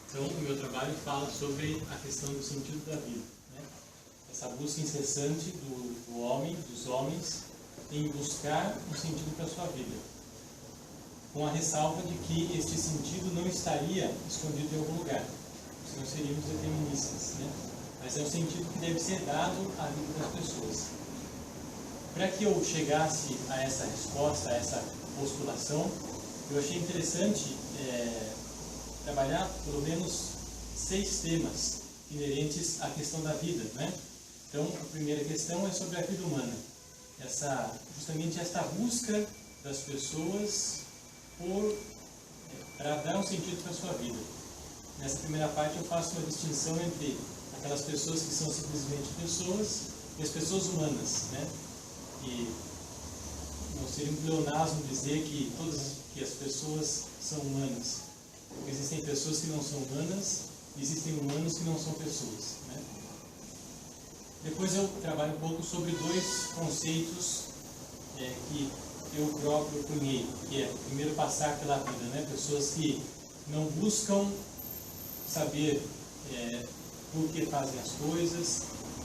Então, o meu trabalho fala sobre a questão do sentido da vida, né? Essa busca incessante do homem, dos homens, em buscar um sentido para a sua vida, com a ressalva de que este sentido não estaria escondido em algum lugar, senão seríamos deterministas, né? Mas é um sentido que deve ser dado à vida das pessoas. Para que eu chegasse a essa resposta, a essa postulação, eu achei interessante trabalhar pelo menos 6 temas inerentes à questão da vida, né? Então, a primeira questão é sobre a vida humana. Justamente esta busca das pessoas para dar um sentido para a sua vida. Nessa primeira parte eu faço uma distinção entre aquelas pessoas que são simplesmente pessoas e as pessoas humanas, né? E não seria um pleonasmo dizer que as pessoas são humanas. Porque existem pessoas que não são humanas e existem humanos que não são pessoas, né? Depois eu trabalho um pouco sobre 2 conceitos que eu próprio cunhei, que é, primeiro, passar pela vida, né? Pessoas que não buscam saber por que fazem as coisas,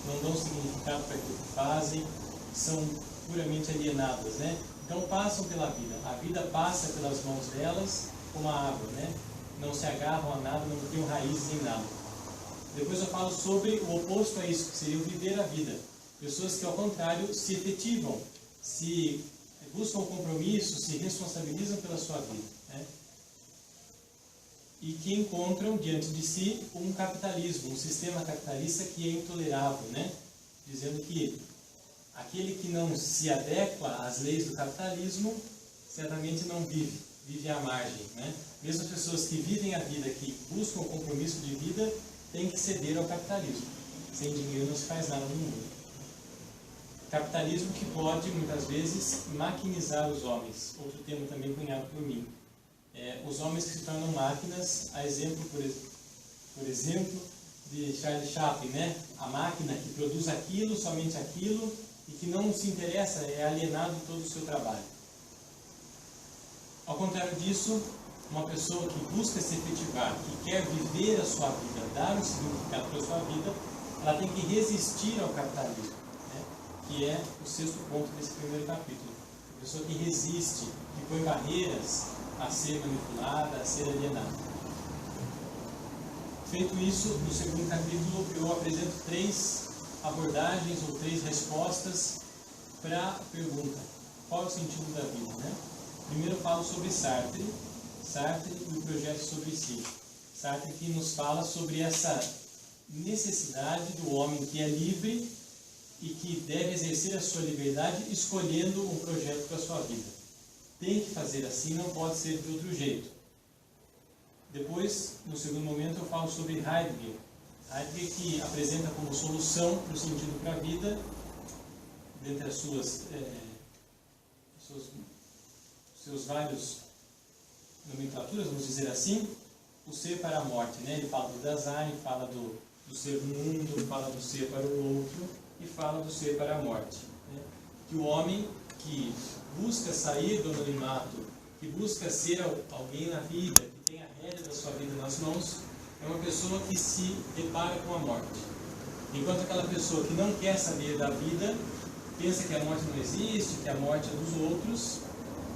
não dão significado para aquilo que fazem, são puramente alienadas, né? Então passam pela vida, a vida passa pelas mãos delas como a água, né? Não se agarram a nada, não criam raízes em nada. Depois eu falo sobre o oposto a isso, que seria o viver a vida. Pessoas que, ao contrário, se efetivam, se buscam compromisso, se responsabilizam pela sua vida, né? E que encontram diante de si um capitalismo, um sistema capitalista que é intolerável, né? Dizendo que aquele que não se adequa às leis do capitalismo certamente não vive à margem, né? Mesmo as pessoas que vivem a vida, que buscam o compromisso de vida, têm que ceder ao capitalismo. Sem dinheiro não se faz nada no mundo. Capitalismo que pode, muitas vezes, maquinizar os homens. Outro termo também cunhado por mim. Os homens que se tornam máquinas, a exemplo, por exemplo, de Charlie Chaplin, né? A máquina que produz aquilo, somente aquilo, e que não se interessa, é alienado de todo o seu trabalho. Ao contrário disso, uma pessoa que busca se efetivar, que quer viver a sua vida, dar um significado para a sua vida, ela tem que resistir ao capitalismo, né? Que é o 6º ponto desse primeiro capítulo. A pessoa que resiste, que põe barreiras a ser manipulada, a ser alienada. Feito isso, no 2º capítulo eu apresento 3 abordagens ou 3 respostas para a pergunta: qual é o sentido da vida, né? Primeiro eu falo sobre Sartre e o projeto sobre si. Sartre que nos fala sobre essa necessidade do homem que é livre e que deve exercer a sua liberdade escolhendo um projeto para a sua vida. Tem que fazer assim, não pode ser de outro jeito. Depois, no 2º momento, eu falo sobre Heidegger. Heidegger que apresenta como solução para o sentido para a vida, dentre as seus vários nomenclaturas, vamos dizer assim, o ser para a morte, né? Ele fala do Dasein, fala do ser no mundo, fala do ser para o outro e fala do ser para a morte, né? Que o homem que busca sair do anonimato, que busca ser alguém na vida, que tem a rédea da sua vida nas mãos, é uma pessoa que se depara com a morte. Enquanto aquela pessoa que não quer saber da vida, pensa que a morte não existe, que a morte é dos outros,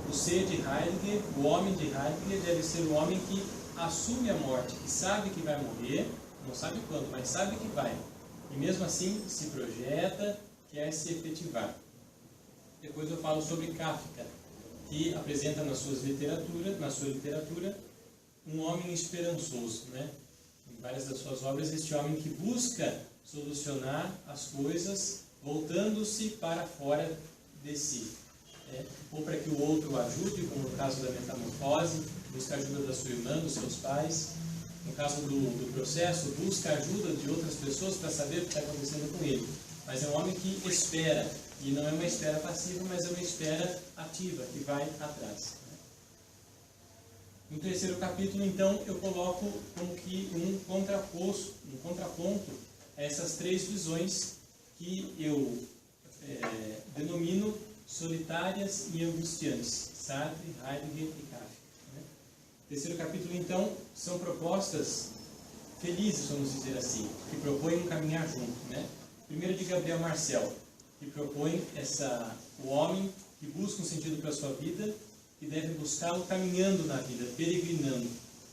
o ser de Heidegger, o homem de Heidegger, deve ser o homem que assume a morte, que sabe que vai morrer, não sabe quando, mas sabe que vai. E mesmo assim se projeta, quer se efetivar. Depois eu falo sobre Kafka, que apresenta na sua literatura, um homem esperançoso, né? Em várias das suas obras, este homem que busca solucionar as coisas voltando-se para fora de si. Ou para que o outro o ajude, como no caso da metamorfose, busca a ajuda da sua irmã, dos seus pais. No caso do processo, busca a ajuda de outras pessoas para saber o que está acontecendo com ele. Mas é um homem que espera, e não é uma espera passiva, mas é uma espera ativa, que vai atrás. No 3º capítulo, então, eu coloco como que um contraponto a essas 3 visões que eu denomino solitárias e angustiantes: Sartre, Heidegger e Kafka. 3º capítulo, então, são propostas felizes, vamos dizer assim, que propõem um caminhar junto, né? Primeiro de Gabriel Marcel, que propõe o homem que busca um sentido para a sua vida e deve buscá-lo caminhando na vida, peregrinando.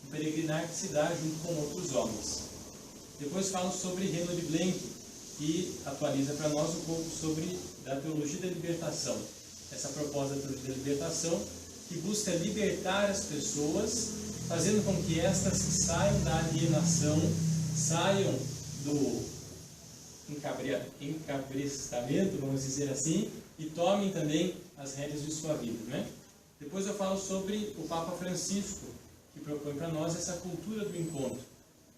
Um peregrinar que se dá junto com outros homens. Depois falo sobre Renold Blank, que atualiza para nós um pouco sobre a teologia da libertação. Essa proposta da teologia da libertação, que busca libertar as pessoas, fazendo com que estas saiam da alienação, saiam do encabrestamento, vamos dizer assim, e tomem também as rédeas de sua vida, né? Depois eu falo sobre o Papa Francisco, que propõe para nós essa cultura do encontro.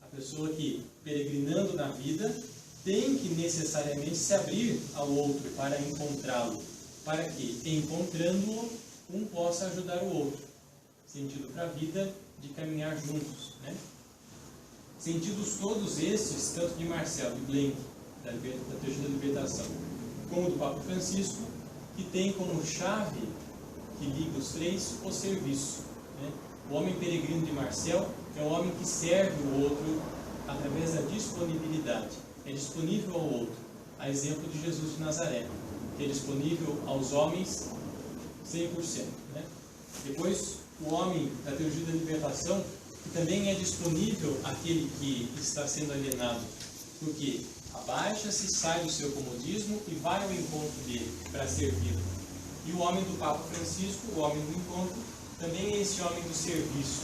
A pessoa que, peregrinando na vida, tem que necessariamente se abrir ao outro para encontrá-lo, para que, encontrando-o, um possa ajudar o outro. Sentido para a vida de caminhar juntos, né? Sentidos todos estes, tanto de Marcel, de Blank, da teologia da libertação, como do Papa Francisco, que tem como chave que liga os três o serviço, né? O homem peregrino de Marcel é o homem que serve o outro através da disponibilidade. É disponível ao outro, a exemplo de Jesus de Nazaré, que é disponível aos homens 100%. Né? Depois, o homem da teologia da libertação, que também é disponível àquele que está sendo alienado, porque abaixa-se, sai do seu comodismo e vai ao encontro dele para servi-lo. E o homem do Papa Francisco, o homem do encontro, também é esse homem do serviço,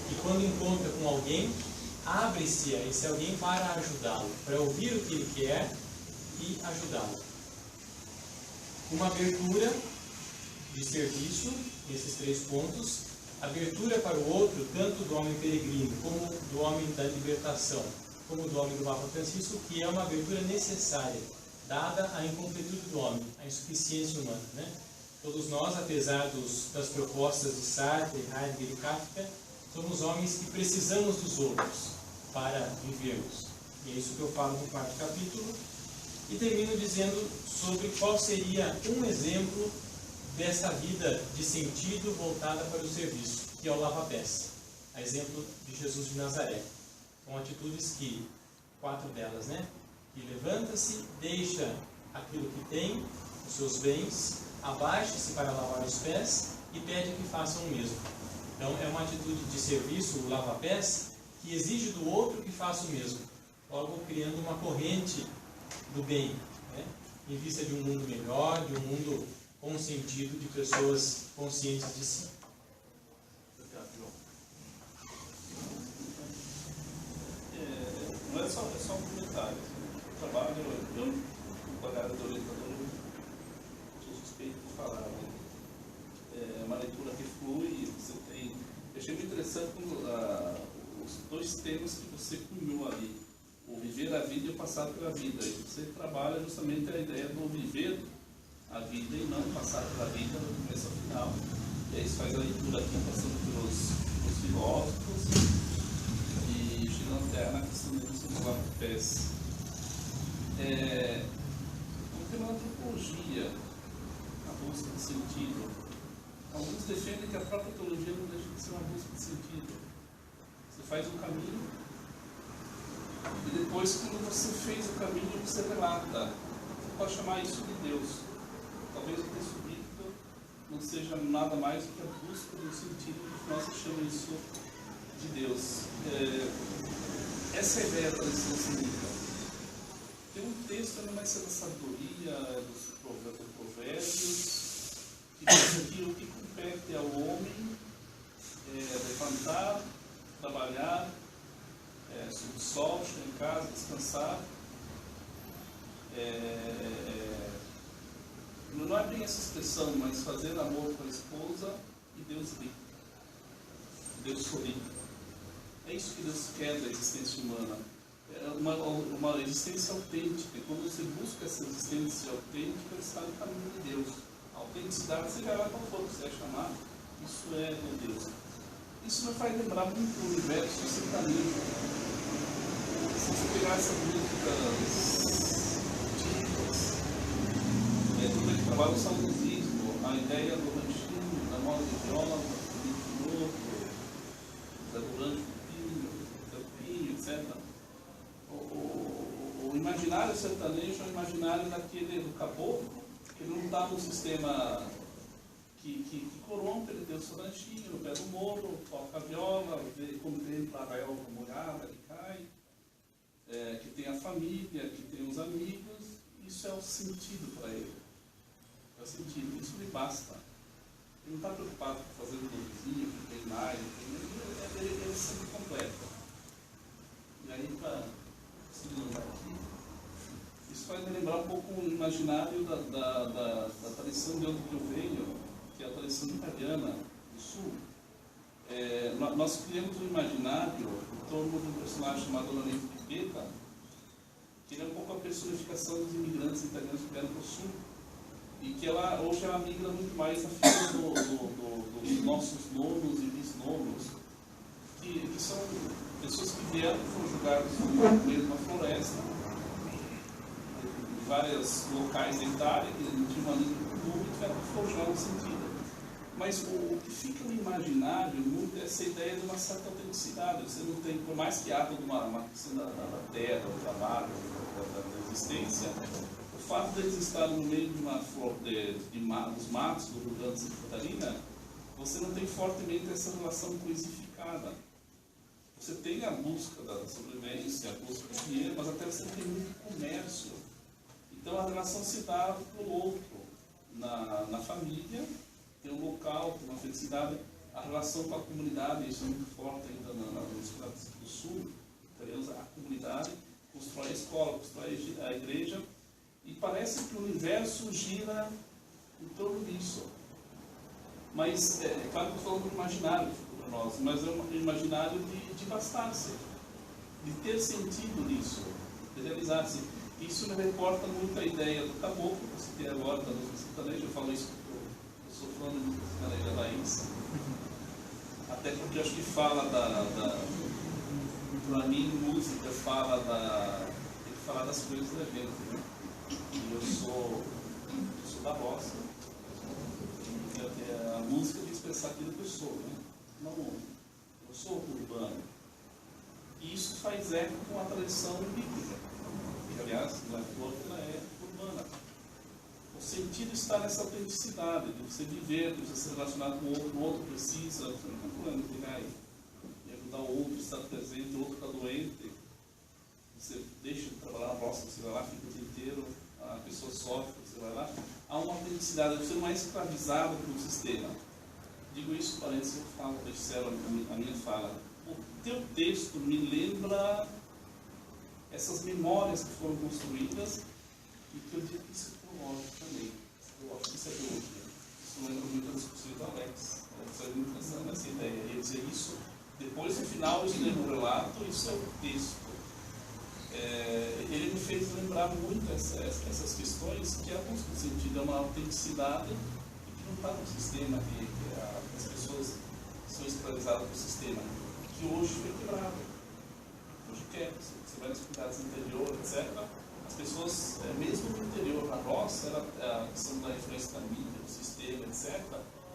que quando encontra com alguém, abre-se a esse alguém para ajudá-lo, para ouvir o que ele quer e ajudá-lo. Uma abertura de serviço, esses 3 pontos, abertura para o outro, tanto do homem peregrino, como do homem da libertação, como do homem do Papa Francisco, que é uma abertura necessária, dada a incompletude do homem, a insuficiência humana, né? Todos nós, apesar das propostas de Sartre, Heidegger e Kafka, somos homens que precisamos dos outros para vivermos. E é isso que eu falo no 4º capítulo. E termino dizendo sobre qual seria um exemplo dessa vida de sentido voltada para o serviço, que é o lava-pés. A exemplo de Jesus de Nazaré. São atitudes que, 4 delas, né? Que levanta-se, deixa aquilo que tem, os seus bens, abaixa-se para lavar os pés e pede que façam o mesmo. Então, é uma atitude de serviço, o lava-pés, que exige do outro que faça o mesmo, logo criando uma corrente do bem, né? Em vista de um mundo melhor, de um mundo com sentido, de pessoas conscientes de si. Obrigado, João. Não é só um comentário. O trabalho, eu, com a galera do orientador, sou suspeito de falar, né? É uma leitura que flui, você tem... Eu achei muito interessante os 2 temas que você cunhou ali, o viver a vida e o passar pela vida. E você trabalha justamente a ideia do viver a vida e não passar pela vida do começo ao final. E aí você faz a leitura aqui passando pelos filósofos e chegando até na questão dos lava-pés. Um tema da antropologia, a busca de sentido. Alguns defendem que a própria teologia não deixa de ser uma busca de sentido. Você faz um caminho e depois, quando você fez o caminho, você relata. Você pode chamar isso de Deus. Talvez o texto bíblico não seja nada mais do que a busca do sentido que nós chamamos isso de Deus. Essa é a ideia da licença bíblica. Tem um texto numa sabedoria dos provérbios que diz que o que compete ao homem é levantar, trabalhar, sob o sol, chegar em casa, descansar. Não é bem essa expressão, mas fazer amor com a esposa e Deus ri. Deus sorri. É isso que Deus quer da existência humana. É uma existência autêntica. E quando você busca essa existência autêntica, você está no caminho de Deus. A autenticidade, seja lá qual for que você vai chamar, isso é Deus. Isso me faz lembrar muito o universo sertanejo. Se você pegar essas músicas típicas, quando ele trabalha o saudosismo, a ideia do ranchinho, da moda de viola, do novo, da durante do pinho, etc. imaginário sertanejo é o imaginário daquele do caboclo, que não está no sistema que corrompe, ele tem o seu lanchinho no pé do morro, toca a viola, contempla a arraial molhada que cai, que tem a família, que tem os amigos. Isso é o sentido para ele. É o sentido, isso lhe basta. Ele não está preocupado com fazer um vizinho, que tem mais, ele é sempre completo. E aí, para seguir aqui, isso vai me lembrar um pouco o imaginário da tradição de onde eu venho, que é a tradição italiana do Sul. Nós criamos um imaginário em torno de um personagem chamado Lorenzo Pipetta, que ele é um pouco a personificação dos imigrantes italianos que vieram para o Sul, e que hoje ela migra muito mais a figura dos nossos nonos e bisnonos, que são pessoas que vieram e foram jogadas no meio de uma floresta, em vários locais da Itália, que não tinham uma língua comum e tiveram que forjar um sentido. Mas o que fica no imaginário muito é essa ideia de uma certa autenticidade. Você não tem, por mais que haja uma questão da terra, do trabalho, da existência, o fato de eles estarem no meio de uma dos matos do Rio Grande de Santa Catarina, você não tem fortemente essa relação coisificada. Você tem a busca da sobrevivência, a busca do dinheiro, mas até você tem muito comércio. Então a relação se dá pelo outro, na família, tem um local, tem uma felicidade, a relação com a comunidade, isso é muito forte ainda nos estados do Sul, a comunidade constrói a escola, constrói a igreja, e parece que o universo gira em torno disso. Mas, é claro que estou falando do imaginário para nós, mas é um imaginário de bastar-se, de ter sentido nisso, de realizar-se. Isso me reporta muito a ideia do caboclo, que eu citei agora, da música sertaneja. Eu falo isso porque eu sou fã da música sertaneja raiz, até porque eu acho que fala para mim, música fala tem que falar das coisas da gente, né? E eu sou da roça, a música tem que expressar aquilo que eu sou, né? Não, eu sou urbano. E isso faz eco com a tradição bíblica, que aliás, não é toda, ela é urbana. O sentido está nessa autenticidade, de você viver, de você se relacionar com o outro precisa, você não está procurando pegar e ajudar o outro, estar presente, o outro está doente, você deixa de trabalhar na roça, você vai lá, fica o dia inteiro, a pessoa sofre, você vai lá. Há uma autenticidade, você não é escravizado pelo sistema. Digo isso, parece que eu falo, terceiro, a minha fala. O teu texto me lembra essas memórias que foram construídas e que eu digo que isso é teológico também. Eu acho que isso é teologia. Isso lembra muito das discussões do Alex. Foi muito interessante essa ideia. Ele dizer isso, depois no final isso lembra um relato, isso é o texto. Ele me fez lembrar muito essas questões que a busca de sentido é uma autenticidade e que não está no sistema, que as pessoas são escravizadas pelo sistema, que hoje foi quebrado. Hoje quer, você vai nas comunidades do interior, etc. As pessoas, mesmo no interior, na roça, a questão da influência da mídia, do sistema, etc.,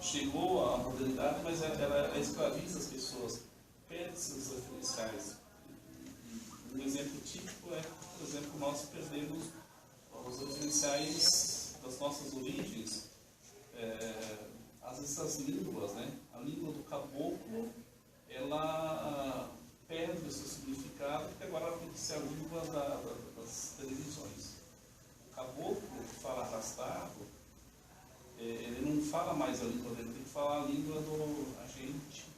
chegou à modernidade, mas ela escraviza as pessoas, perde seus referenciais. Um exemplo típico é, por exemplo, nós perdemos os referenciais das nossas origens, essas línguas, né? A língua do caboclo, ela perde o seu significado, porque agora ela tem que ser a língua das televisões. O caboclo, que fala arrastado, ele não fala mais a língua dele, tem que falar a língua do agente,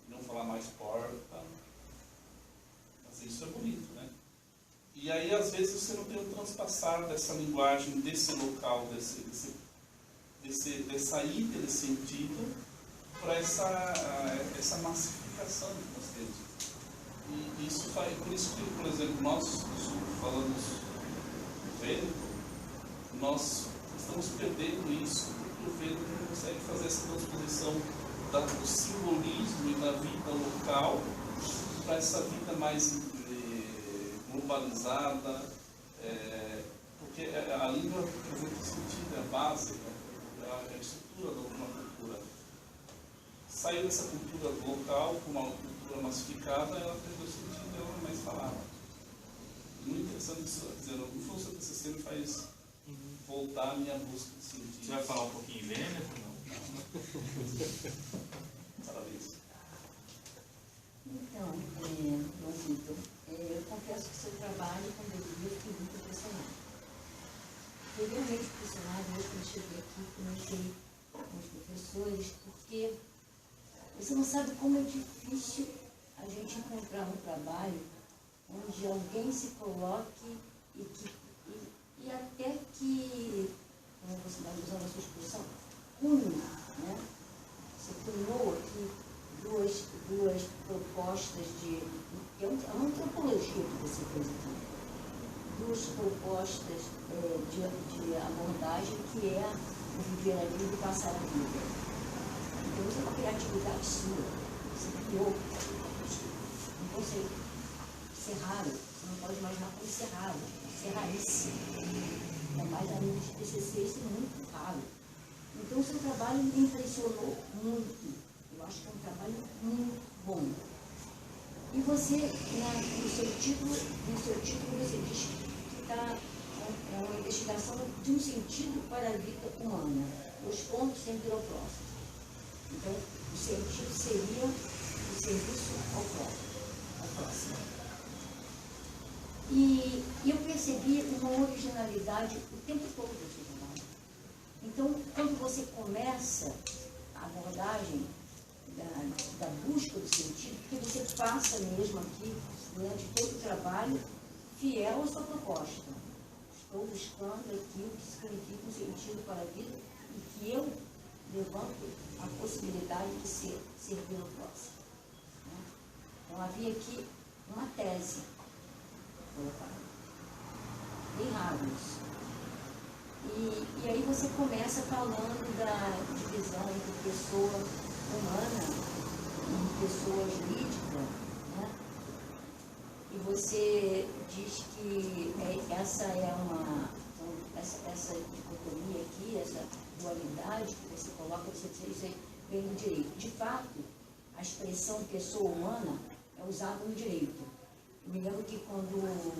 e não falar mais porta. Isso é bonito, né? E aí, às vezes, você não tem o transpassar dessa linguagem, desse local, dessa ida de sentido para essa massificação que nós temos. E isso faz, por isso que, por exemplo, nós falamos do Vênico, nós estamos perdendo isso, porque o Vênico não consegue fazer essa transposição do simbolismo e da vida local para essa vida mais globalizada, porque a língua representa o sentido, é a base, é a estrutura de uma cultura. Saiu dessa cultura local com uma cultura massificada, ela perdeu o sentido, ela não é mais falada. Muito interessante isso, dizendo, o seu TCC me faz voltar à minha busca de sentido. Você vai falar um pouquinho em Vêneto ou não? Parabéns. Então, João Vitor, eu confesso que seu trabalho, quando eu vi, eu fiquei muito impressionado. Fiquei realmente impressionado hoje quando cheguei aqui, comecei com os professores, porque você não sabe como é difícil a gente encontrar um trabalho onde alguém se coloque e até que, como você vai usar a sua expressão, cunhe, né? Você cunhou aqui duas propostas é uma antropologia que você fez aqui, duas propostas de abordagem que é o viver a vida e passar a vida. Então, isso é uma criatividade sua, você criou. Não consegue ser raro, você não pode imaginar como ser raro, ser raríssimo. Ainda mais a nível de TCC, isso é muito raro. Então, o seu trabalho me impressionou muito. Eu acho que é um trabalho muito bom. E você, no seu título você diz que está uma investigação de um sentido para a vida humana. Os pontos sempre ao próximo. Então, o sentido seria o serviço ao próximo. E eu percebi uma originalidade o tempo todo do seu trabalho. Então, quando você começa a abordagem da busca do sentido, que você passa mesmo aqui, durante todo o trabalho, fiel à sua proposta. Estou buscando aqui o que significa um sentido para a vida e que eu levanto a possibilidade de servir ao próximo. Então, havia aqui uma tese colocada. Bem raro isso. E aí você começa falando da divisão entre pessoa humana e pessoa jurídica, né? E você diz que essa dicotomia aqui, essa dualidade que você coloca, você diz isso vem no direito. De fato, a expressão pessoa humana é usada no direito. Eu me lembro que quando eu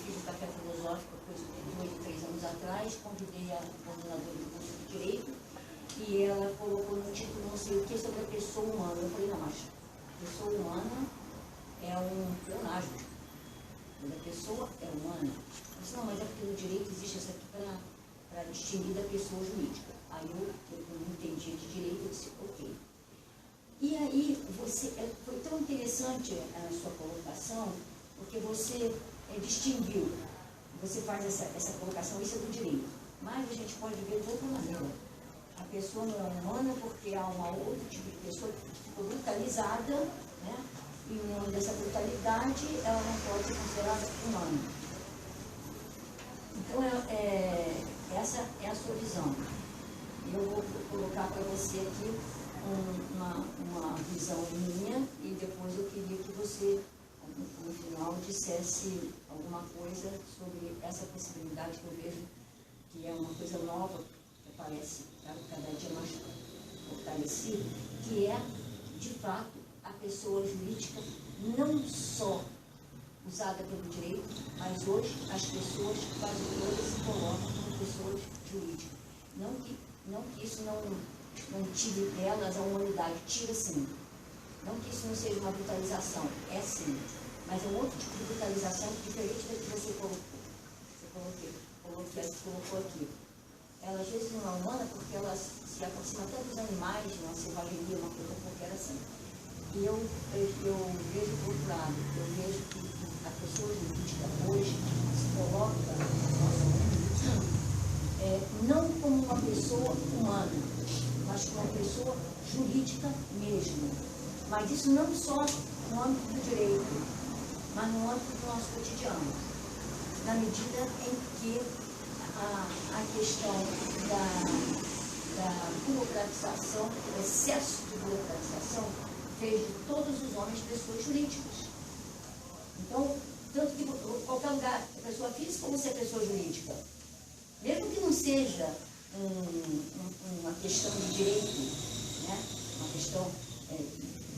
fiz o café filosófico, coisa de 2 ou 3 anos atrás, convidei a coordenadora do curso de Direito e ela colocou no título não sei o que sobre a pessoa humana. Eu falei, não, mas a pessoa humana é um pleonasmo. Mas a pessoa é humana. Eu disse, não, mas é porque no direito existe isso aqui para distinguir da pessoa jurídica. Aí eu não entendi de direito, eu disse, ok. E aí, foi tão interessante a sua colocação, porque você distinguiu, você faz essa colocação, isso é do direito. Mas a gente pode ver de outra maneira. A pessoa não é humana porque há uma outra tipo de pessoa que ficou brutalizada, né? E em nome dessa brutalidade, ela não pode ser considerada humana. Então, essa é a sua visão. Eu vou colocar para você aqui uma visão minha e depois eu queria que você, no final, dissesse alguma coisa sobre essa possibilidade que eu vejo que é uma coisa nova, que parece cada dia mais fortalecida, que é, de fato, a pessoa jurídica não só usada pelo direito, mas hoje as pessoas quase todas se colocam como pessoas jurídicas. Não que isso não tire delas a humanidade, tira sim. Não que isso não seja uma brutalização, é sim. Mas é um outro tipo de brutalização diferente da que você colocou. Você colocou aqui. Ela às vezes não é humana porque ela se aproxima até dos animais, uma selvageria, uma coisa qualquer assim. E eu vejo por outro lado, eu vejo que a pessoa jurídica hoje se coloca não como uma pessoa humana, mas como uma pessoa jurídica mesmo. Mas isso não só no âmbito do direito, mas no âmbito do nosso cotidiano. Na medida em que a questão da burocratização, o excesso de burocratização, fez de todos os homens pessoas jurídicas. Então, tanto que em qualquer lugar, a pessoa física ou você é pessoa jurídica, mesmo que não seja uma questão de direito, né? Uma questão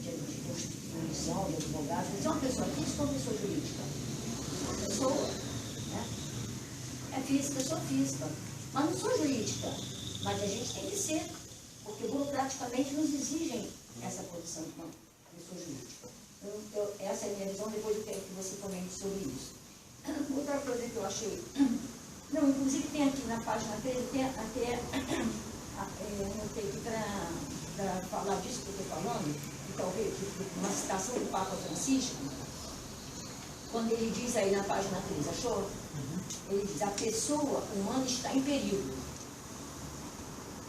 de constituição, de advogado, mas é uma pessoa física ou uma pessoa jurídica? Uma pessoa física, sou física, mas não sou jurídica. Mas a gente tem que ser, porque burocraticamente nos exigem essa posição de uma pessoa jurídica. Então, essa é a minha visão, depois eu quero que você comente sobre isso. Outra coisa que eu achei... Não, inclusive tem aqui na página 13, tem até... anotei aqui para falar disso que eu estou falando, e talvez uma citação do Papa Francisco, quando ele diz aí na página 13, achou? Ele diz, a pessoa humana está em perigo.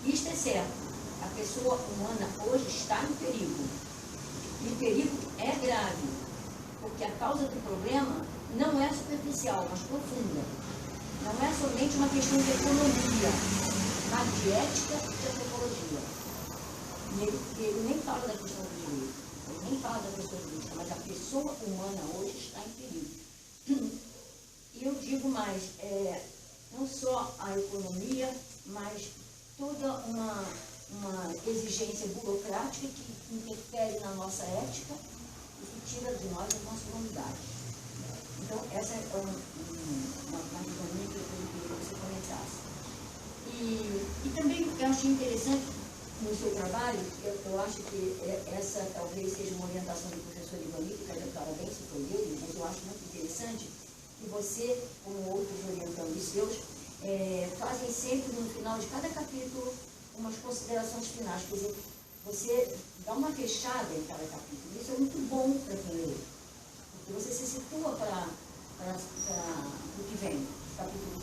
Isto é certo, a pessoa humana hoje está em perigo. E o perigo é grave, porque a causa do problema não é superficial, mas profunda. Não é somente uma questão de economia, mas de ética e de antropologia. E ele nem fala da questão do direito, ele nem fala da questão jurídica, mas a pessoa humana hoje está em perigo. E eu digo mais, não só a economia, mas toda uma exigência burocrática que interfere na nossa ética e que tira de nós a nossa humanidade. Então, essa é uma visão que eu queria que você comentasse. E também eu achei interessante no seu trabalho, eu acho que essa talvez seja uma orientação do professor Ivani, que quero parabéns se foi dele, mas eu acho muito interessante que você, como outros orientandos seus, fazem sempre no final de cada capítulo umas considerações finais, quer dizer, você dá uma fechada em cada capítulo. Isso é muito bom para quem lê, porque você se situa para o que vem, o capítulo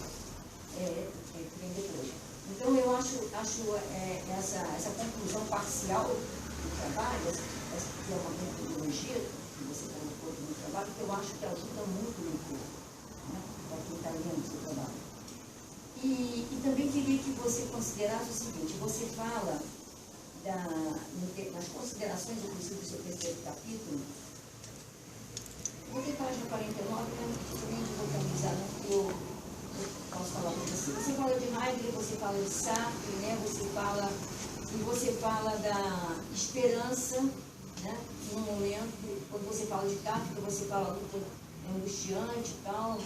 que vem depois. Então, eu acho essa conclusão parcial do trabalho, que é uma metodologia que você colocou no trabalho, que eu acho que ajuda muito no curso, né, para quem está lendo o seu trabalho. E também queria que você considerasse o seguinte, você fala nas considerações, inclusive, do seu terceiro capítulo, vou ter página 49, mas dificilmente vou localizar, né, porque eu posso falar para você. Você fala de Heidegger, você fala de Sartre, né, você fala da esperança, né, num momento, quando você fala de Kafka, você fala luta angustiante e tal, de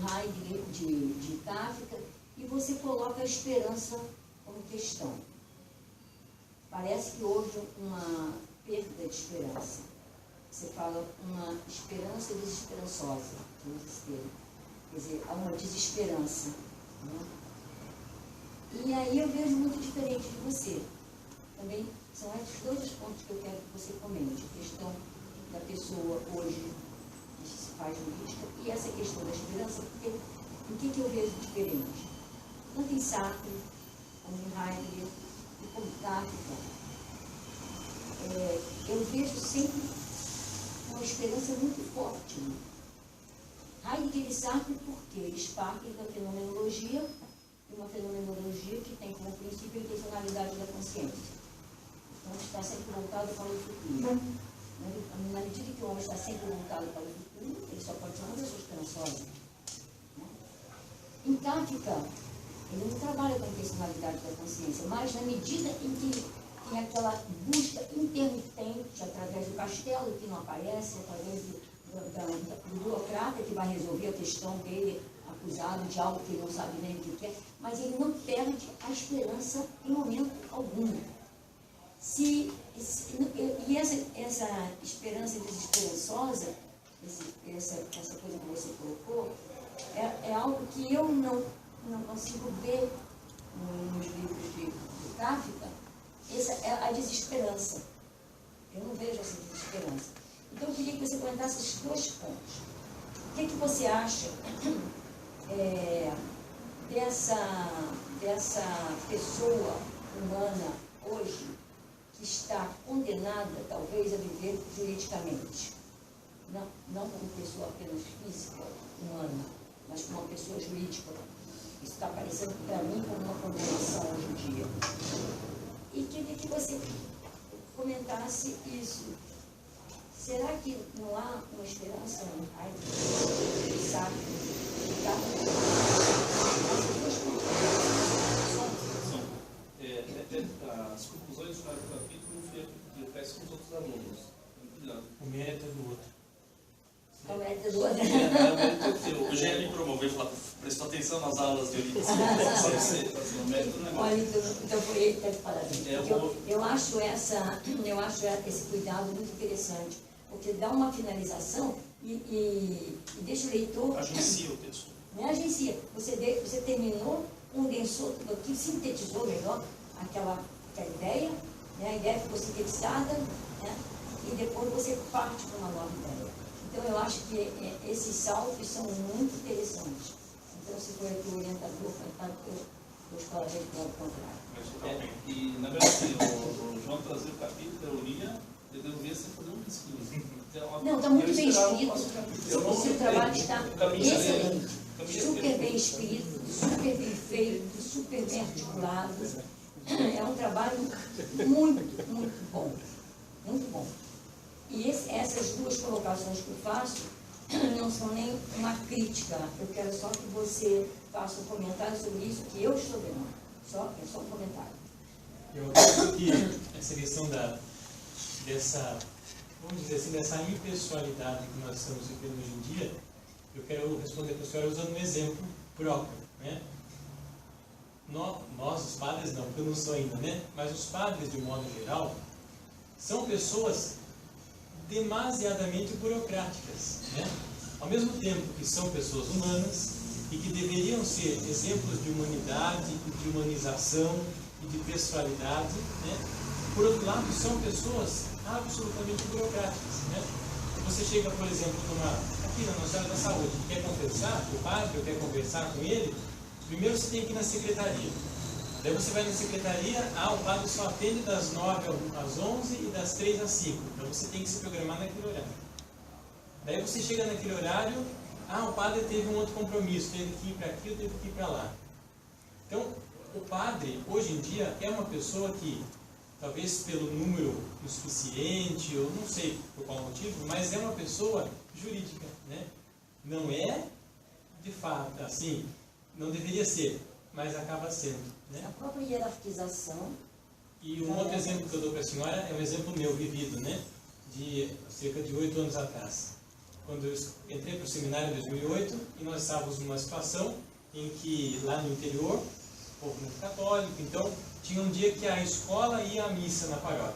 Heidegger, de Kafka, e você coloca a esperança como questão. Parece que houve uma perda de esperança. Você fala uma esperança desesperançosa, quer dizer, há uma desesperança. Né? E aí eu vejo muito diferente de você. Também são esses dois pontos que eu quero que você comente. A questão da pessoa hoje que se faz jurídica e essa questão da esperança, porque o que eu vejo diferente? Tanto em Sartre, como em Heidegger e como Kafka, eu vejo sempre uma esperança muito forte. Heidegger e Sartre, porque eles partem da fenomenologia, e uma fenomenologia que tem como princípio a intencionalidade da consciência. Então, está sempre voltado para o futuro. Na medida que o homem está sempre voltado para o futuro, ele só pode ser uma pessoa esperançosa. Em Kafka, ele não trabalha com a intencionalidade da consciência, mas na medida em que tem aquela busca intermitente através do castelo que não aparece, através do burocrata que vai resolver a questão dele, acusado de algo que ele não sabe nem o que é, mas ele não perde a esperança em momento algum. E essa esperança desesperançosa, essa coisa que você colocou, é algo que eu não consigo ver nos livros de Kafka. Essa é a desesperança. Eu não vejo essa desesperança. Então, eu queria que você comentasse esses dois pontos. O que você acha dessa pessoa humana hoje que está condenada, talvez, a viver juridicamente? Não como pessoa apenas física, humana, mas como uma pessoa jurídica. Isso está aparecendo para mim como uma condenação hoje em dia. E queria que você comentasse isso. Será que não há uma esperança em Heidegger, sabe? As conclusões do capítulo eu peço com os outros alunos. O mérito é do outro. O mérito é do outro. O mérito é seu. O Gê me promoveu e falou, prestou atenção nas aulas de Eurípides. Olha, então foi ele que deve falar disso. Eu acho esse cuidado muito interessante, porque dá uma finalização e deixa o leitor... Agencia o texto. Não é agencia. Você terminou, condensou tudo aqui, sintetizou melhor aquela ideia, né? A ideia ficou sintetizada, né? E depois você parte para uma nova ideia. Então, eu acho que esses saltos são muito interessantes. Então, se for aqui o orientador, os colegas vão encontrar. E, na verdade, o João trazia o capítulo, eu lia, eu deveria fazer um risquinho. Não, está muito bem escrito. O seu trabalho está excelente. Super bem escrito, super bem feito, super bem articulado. É um trabalho muito, muito bom. Muito bom. E essas duas colocações que eu faço não são nem uma crítica. Eu quero só que você faça um comentário sobre isso que eu estou vendo. É só um comentário. Eu acho que essa questão dessa, vamos dizer assim, dessa impessoalidade que nós estamos vivendo hoje em dia, eu quero responder para a senhora usando um exemplo próprio, né? Nós, os padres, não, porque eu não sou ainda, né? Mas os padres, de um modo geral, são pessoas demasiadamente burocráticas, né? Ao mesmo tempo que são pessoas humanas e que deveriam ser exemplos de humanidade, de humanização e de pessoalidade, né? Por outro lado, são pessoas absolutamente burocráticas, né? Você chega, por exemplo, aqui na Nossa Senhora da Saúde, quer conversar com o padre ou quer conversar com ele, primeiro você tem que ir na secretaria. Daí você vai na secretaria, o padre só atende das 9 às 11 e das 3 às 5. Então você tem que se programar naquele horário. Daí você chega naquele horário, o padre teve um outro compromisso, teve que ir para aqui ou teve que ir para lá. Então, o padre, hoje em dia, é uma pessoa que, talvez pelo número insuficiente, ou não sei por qual motivo, mas é uma pessoa jurídica, né? Não é, de fato, assim, não deveria ser, mas acaba sendo, né? A própria hierarquização. E um outro exemplo que eu dou para a senhora é um exemplo meu vivido, né? De cerca de 8 anos atrás. Quando eu entrei para o seminário em 2008, e nós estávamos numa situação em que, lá no interior, o povo muito católico, então, tinha um dia que a escola ia à missa na paróquia.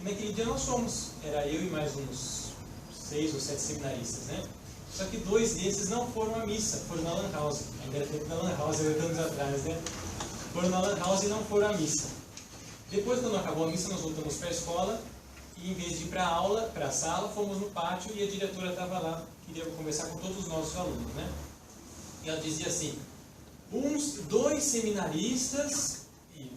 E naquele dia nós fomos, era eu e mais uns 6 ou 7 seminaristas, né? Só que 2 desses não foram à missa, foram na Lan House. Ainda era tempo da Lan House, 8 anos atrás, né? Foram na Lan House e não foram à missa. Depois, quando acabou a missa, nós voltamos para a escola e, em vez de ir para a aula, para a sala, fomos no pátio e a diretora estava lá, queria conversar com todos os nossos alunos, né? E ela dizia assim, 2 seminaristas, e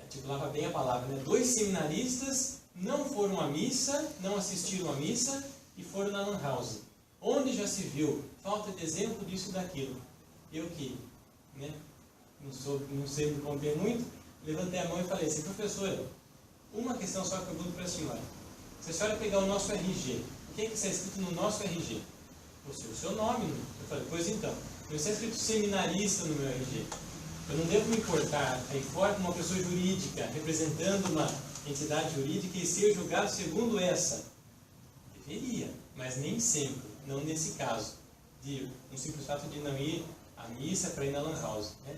articulava bem a palavra, né? 2 seminaristas não foram à missa, não assistiram à missa e foram na Lan House. Onde já se viu falta de exemplo disso e daquilo? Eu que, né? Não sei me conter muito, levantei a mão e falei assim, professora, uma questão só que eu pergunto para a senhora. Se a senhora pegar o nosso RG, o que está escrito no nosso RG? O seu nome. Eu falei, pois então, não está escrito seminarista no meu RG. Eu não devo me importar aí fora como uma pessoa jurídica, representando uma entidade jurídica e ser julgado segundo essa. Deveria, mas nem sempre, não nesse caso. De um simples fato de não ir à missa para ir na Lan House, né?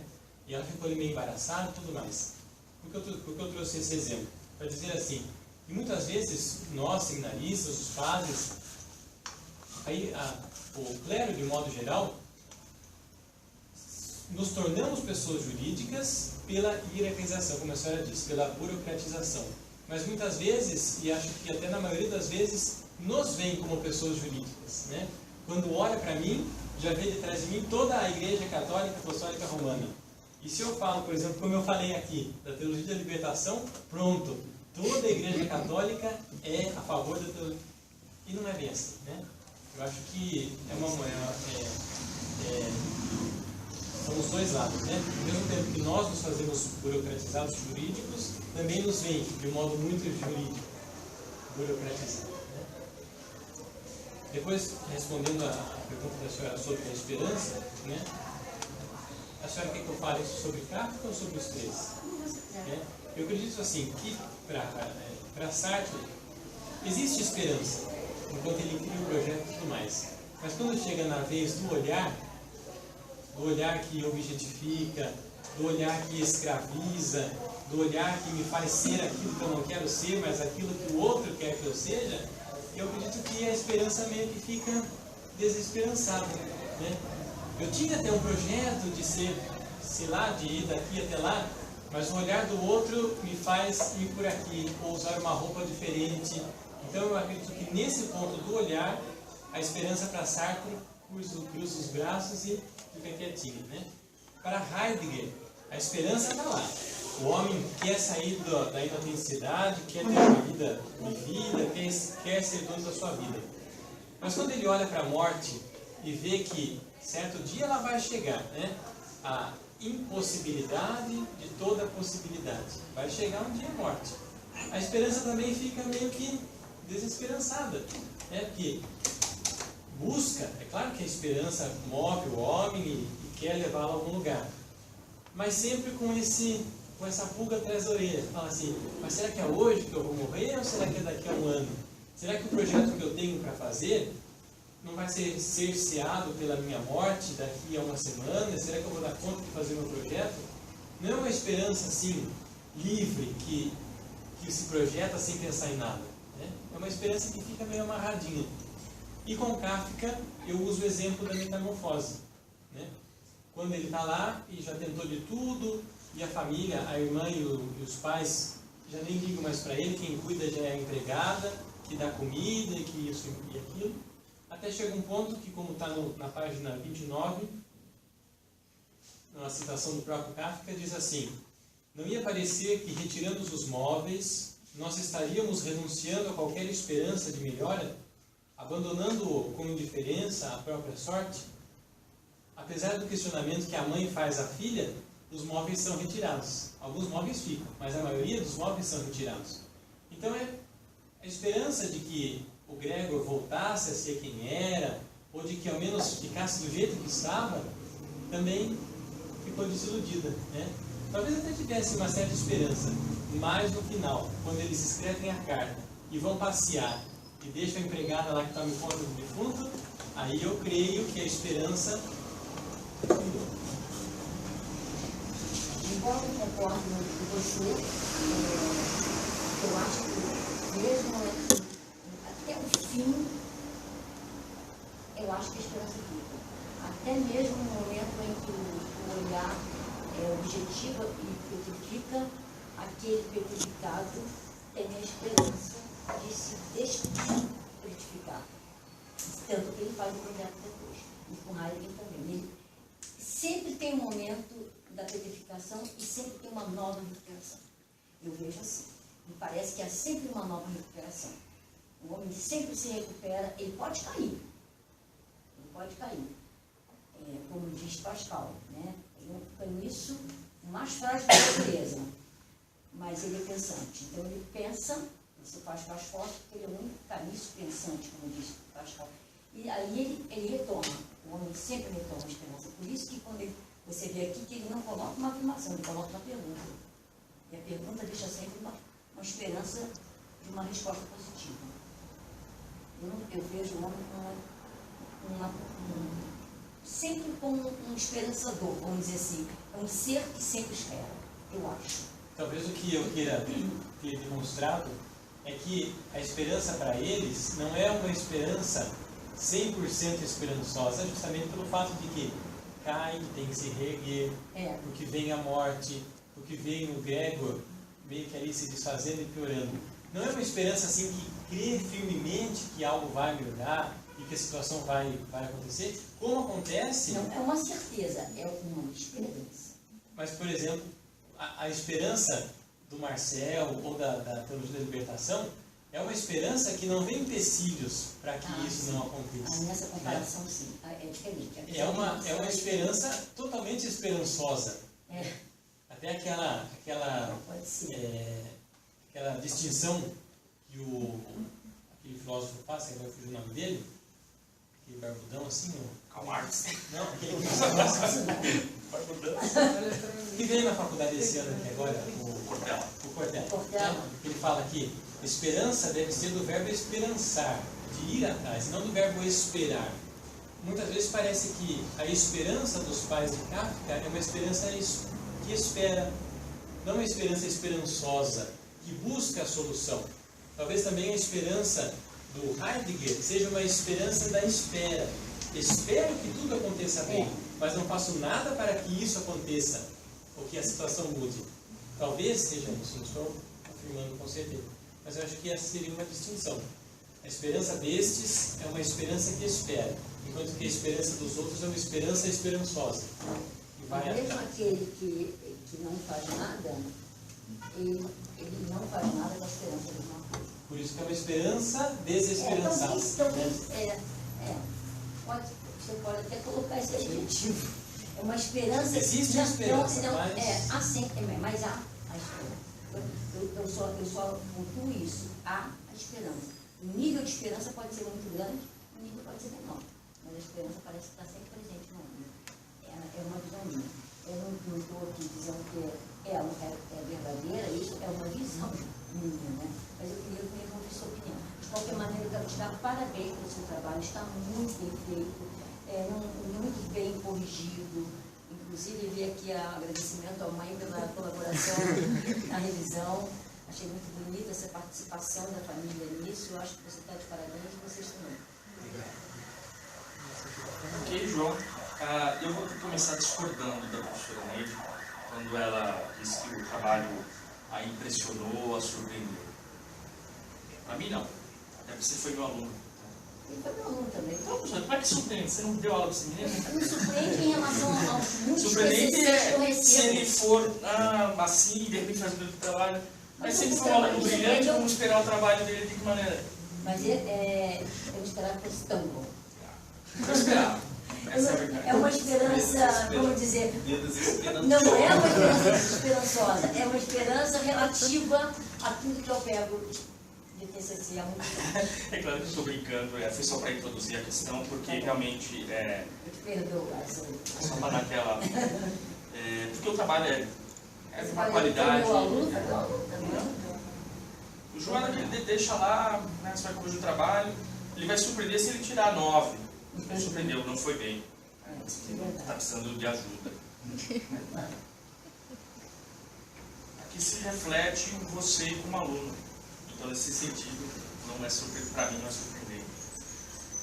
E ela ficou ali meio embaraçada e tudo mais. Por que eu trouxe esse exemplo? Para dizer assim, que muitas vezes nós, seminaristas, os padres, o clero de modo geral, nos tornamos pessoas jurídicas pela hierarquização, como a senhora disse, pela burocratização. Mas muitas vezes, e acho que até na maioria das vezes, nos veem como pessoas jurídicas, né? Quando olha para mim, já vê de trás de mim toda a Igreja Católica Apostólica Romana. E se eu falo, por exemplo, como eu falei aqui, da teologia da libertação, pronto, toda a Igreja Católica é a favor da teologia. E não é bem assim, né? Eu acho que são os dois lados, né? Ao mesmo tempo que nós nos fazemos burocratizados jurídicos, também nos vem de um modo muito jurídico, burocratizado, né? Depois, respondendo a pergunta da senhora sobre a esperança, né? A senhora quer que eu fale sobre Kafka ou sobre os 3? Eu acredito assim, que para Sartre existe esperança, enquanto ele cria o projeto e tudo mais. Mas quando chega na vez do olhar que objetifica, do olhar que escraviza, do olhar que me faz ser aquilo que eu não quero ser, mas aquilo que o outro quer que eu seja, eu acredito que a esperança meio que fica desesperançada, né? Eu tinha até um projeto de ser, sei lá, de ir daqui até lá, mas o olhar do outro me faz ir por aqui, ou usar uma roupa diferente. Então eu acredito que nesse ponto do olhar, a esperança para Sartre cruza os braços e fica quietinho, né? Para Heidegger, a esperança está lá. O homem quer sair da intensidade, quer ter uma vida vivida, quer ser dono da sua vida. Mas quando ele olha para a morte e vê que certo dia ela vai chegar, né? A impossibilidade de toda possibilidade. Vai chegar um dia a morte. A esperança também fica meio que desesperançada, né? Porque busca, é claro que a esperança move o homem e quer levá-lo a algum lugar, mas sempre com essa pulga atrás da orelha. Fala assim, mas será que é hoje que eu vou morrer ou será que é daqui a um ano? Será que o projeto que eu tenho para fazer não vai ser cerceado pela minha morte daqui a uma semana? Será que eu vou dar conta de fazer meu projeto? Não é uma esperança assim, livre, que se projeta sem pensar em nada, né? É uma esperança que fica meio amarradinha. E com Kafka eu uso o exemplo da metamorfose, né? Quando ele está lá e já tentou de tudo, e a família, a irmã e os pais já nem ligam mais para ele, quem cuida já é a empregada, que dá comida, e que isso e aquilo. Até chega um ponto que, como está na página 29, numa citação do próprio Kafka, diz assim: não ia parecer que, retirando os móveis, nós estaríamos renunciando a qualquer esperança de melhora, abandonando com indiferença a própria sorte? Apesar do questionamento que a mãe faz à filha, os móveis são retirados. Alguns móveis ficam, mas a maioria dos móveis são retirados. Então é a esperança de que o Gregor voltasse a ser quem era, ou de que ao menos ficasse do jeito que estava, também ficou desiludida, né? Talvez até tivesse uma certa esperança, mas no final, quando eles escrevem a carta e vão passear e deixam a empregada lá que toma conta do defunto, aí eu creio que a esperança mudou. Embora eu concorde com você, eu acho que mesmo até o fim, eu acho que a esperança fica. Até mesmo no momento em que o olhar é objetivo e petrifica, aquele petrificado tem a esperança de se despetrificar. Tanto que ele faz o projeto depois. E com Heidegger também. Ele sempre tem um momento da petrificação e sempre tem uma nova recuperação. Eu vejo assim. Me parece que há sempre uma nova recuperação. O homem sempre se recupera, ele pode cair. Ele pode cair. Como diz Pascal, né? Eu conheço o mais frágil da natureza, mas ele é pensante. Então ele pensa, isso faz mais forte, porque ele é o único caniço pensante, como diz Pascal. E aí ele retoma. O homem sempre retoma a esperança. Por isso que quando você vê aqui que ele não coloca uma afirmação, ele coloca uma pergunta. E a pergunta deixa sempre uma esperança de uma resposta positiva. Eu vejo o homem sempre como um esperançador, vamos dizer assim. É um ser que sempre espera, eu acho. Talvez o que eu queira ter demonstrado é que a esperança para eles não é uma esperança 100% esperançosa, justamente pelo fato de que cai, tem que se reerguer, porque vem a morte, porque vem o Gregor meio que ali se desfazendo e piorando. Não é uma esperança assim que crê firmemente que algo vai melhorar e que a situação vai acontecer, como acontece... Não é uma certeza, é uma esperança. Mas, por exemplo, a esperança do Marcel ou da teologia da libertação é uma esperança que não vê empecilhos para que isso não aconteça. Nessa comparação, sim, é diferente. É uma esperança totalmente esperançosa. Até aquela distinção que aquele filósofo faz, que agora fugiu o nome dele, aquele barbudão assim, Karl Marx. Não, aquele que veio na faculdade esse ano aqui agora, o Cortella. Ele fala que esperança deve ser do verbo esperançar, de ir atrás, não do verbo esperar. muitas vezes parece que a esperança dos pais de Kafka é uma esperança que espera, não uma esperança esperançosa, que busca a solução. Talvez também a esperança do Heidegger seja uma esperança da espera. Espero que tudo aconteça bem, mas não faço nada para que isso aconteça, ou que a situação mude. Talvez seja isso, não estou afirmando com certeza, mas eu acho que essa seria uma distinção. A esperança destes é uma esperança que espera, enquanto que a esperança dos outros é uma esperança esperançosa. Mesmo aquele que não faz nada, ele não faz nada com a esperança de uma coisa. Por isso que é uma esperança desesperançada. Você pode até colocar esse adjetivo. É uma esperança. Existe esperança, mas há a esperança. Eu só pontuo isso. Há a esperança. O nível de esperança pode ser muito grande, o nível pode ser menor. Mas a esperança parece estar sempre presente no mundo. É uma visão minha. Eu não estou aqui dizendo que é verdadeira, isso é uma visão minha, né? Mas eu queria ouvir a sua opinião. De qualquer maneira, eu quero te dar parabéns pelo seu trabalho, está muito bem feito, muito bem corrigido. Inclusive, vi aqui agradecimento à mãe pela colaboração na revisão. Achei muito bonita essa participação da família nisso. Eu acho que você está de parabéns e vocês também. Ok, João. Eu vou começar discordando da professora Neide, quando ela disse que o trabalho a impressionou, a surpreendeu. Para mim, não. Até porque você foi meu aluno. Ele foi meu aluno também. Então, professor, como é que surpreende? Você não deu aula para esse menino? Me surpreende em relação aos muitos Surpreendente TCCs que eu recebo. se ele for assim, de repente faz o mesmo trabalho. Mas se ele for um aluno brilhante, vamos esperar o trabalho dele de que maneira? Mas eu esperava que fosse tão bom. Eu esperava. É uma esperança, vamos dizer, não é uma esperança desesperançosa, é uma esperança relativa a tudo que eu pego de TCC há muito tempo. É claro que eu estou brincando, foi só para introduzir a questão, porque realmente Eu te perdoo, só para dar aquela... porque o trabalho é de uma qualidade... Meu aluno também. O João, ele deixa lá, né, você vai corrigir o trabalho, ele vai surpreender se ele tirar 9. Não surpreendeu, não foi bem. Está precisando de ajuda. Aqui se reflete você como aluno. Então, nesse sentido, não é para mim não é surpreendente.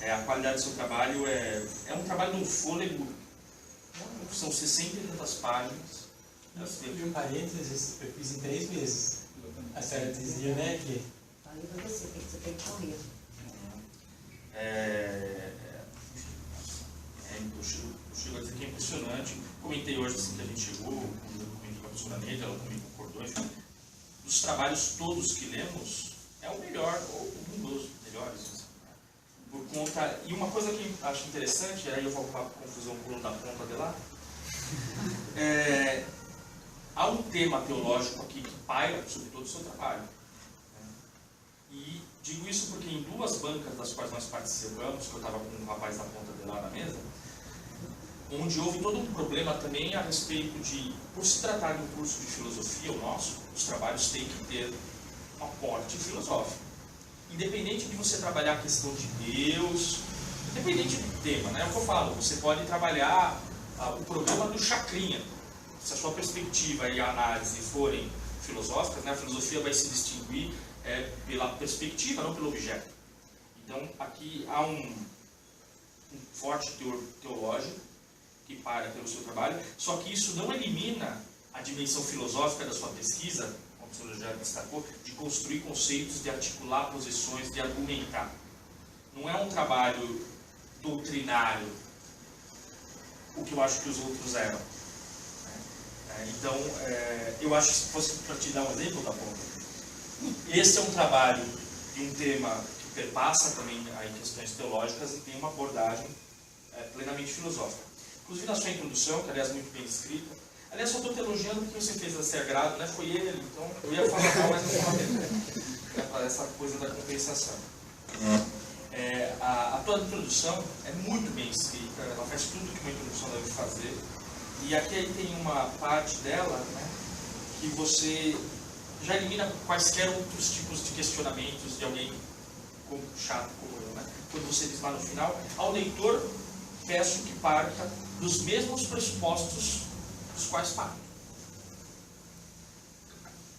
A qualidade do seu trabalho é um trabalho de um fôlego. São 60 e tantas páginas. E um parênteses, eu fiz em 3 meses. A senhora dizia, né, que... Falei para você tem que correr. Eu chego a dizer que é impressionante. Comentei hoje assim que a gente chegou, quando eu comentei com a professora Neide, ela também concordou, enfim. Dos trabalhos todos que lemos, é o melhor, ou um dos melhores. Por conta, e uma coisa que eu acho interessante, aí eu vou para a confusão por da ponta de lá, há um tema teológico aqui que paira sobre todo o seu trabalho. E digo isso porque em 2 bancas das quais nós participamos, que eu estava com um rapaz da ponta de lá na mesa, onde houve todo um problema também a respeito de, por se tratar de um curso de filosofia, o nosso, os trabalhos têm que ter um aporte filosófico. Independente de você trabalhar a questão de Deus, independente do tema, né? É o que eu falo, você pode trabalhar o problema do chacrinha. Se a sua perspectiva e a análise forem filosóficas, né? A filosofia vai se distinguir pela perspectiva, não pelo objeto. Então, aqui há um forte teor teológico que para pelo seu trabalho, só que isso não elimina a dimensão filosófica da sua pesquisa, como o senhor já destacou, de construir conceitos, de articular posições, de argumentar. Não é um trabalho doutrinário, o que eu acho que os outros eram. Então, eu acho que se fosse para te dar um exemplo, tá bom? Esse é um trabalho de um tema que perpassa também em questões teológicas e tem uma abordagem plenamente filosófica. Inclusive na sua introdução, que aliás muito bem escrita, aliás só estou te elogiando porque você fez esse agrado, né? Foi ele, então eu ia falar mal, mas não falei. Essa coisa da compensação. A tua introdução é muito bem escrita, ela faz tudo que uma introdução deve fazer. E aqui aí tem uma parte dela, né, que você já elimina quaisquer outros tipos de questionamentos de alguém chato como eu, né? Quando você diz lá no final, ao leitor peço que parta dos mesmos pressupostos dos quais parto.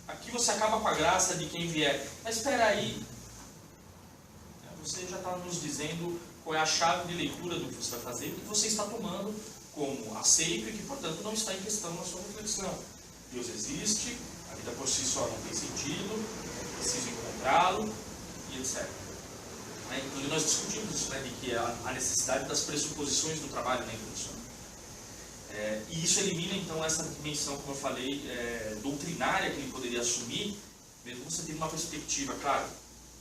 Aqui você acaba com a graça de quem vier. Mas espera aí, você já está nos dizendo qual é a chave de leitura do que você vai fazer, o que você está tomando como aceito e que, portanto, não está em questão na sua reflexão. Deus existe, a vida por si só não tem sentido, é preciso encontrá-lo, e etc. Então, nós discutimos isso, de que a necessidade das pressuposições do trabalho na introdução. E isso elimina, então, essa dimensão, como eu falei, doutrinária que ele poderia assumir, mesmo você tendo uma perspectiva, claro,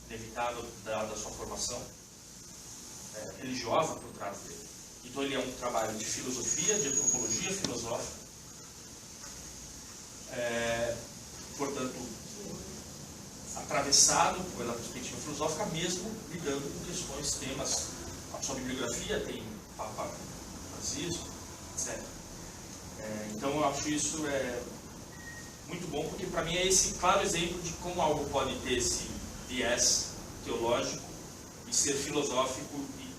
inevitável da sua formação religiosa por trás dele. Então, ele é um trabalho de filosofia, de antropologia filosófica, portanto, atravessado pela perspectiva filosófica, mesmo lidando com questões, temas. A sua bibliografia tem Papa Francisco, etc. Então, eu acho isso muito bom, porque para mim é esse claro exemplo de como algo pode ter esse viés teológico e ser filosófico e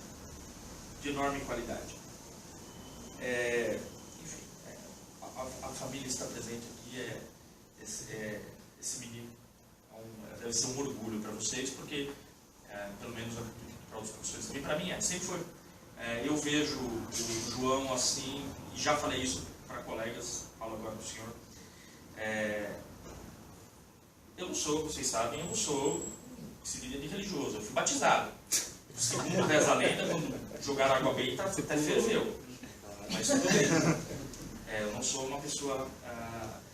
de enorme qualidade. Enfim, a família está presente aqui, esse menino deve ser um orgulho para vocês, porque, pelo menos para outros professores também, para mim sempre foi. Eu vejo o João assim, e já falei isso para colegas, falo agora para o senhor. Eu não sou, vocês sabem, eu não sou seguida de religioso, eu fui batizado. Segundo reza a lenda, quando jogaram água benta, até ferveu. Mas tudo bem. Eu não sou uma pessoa...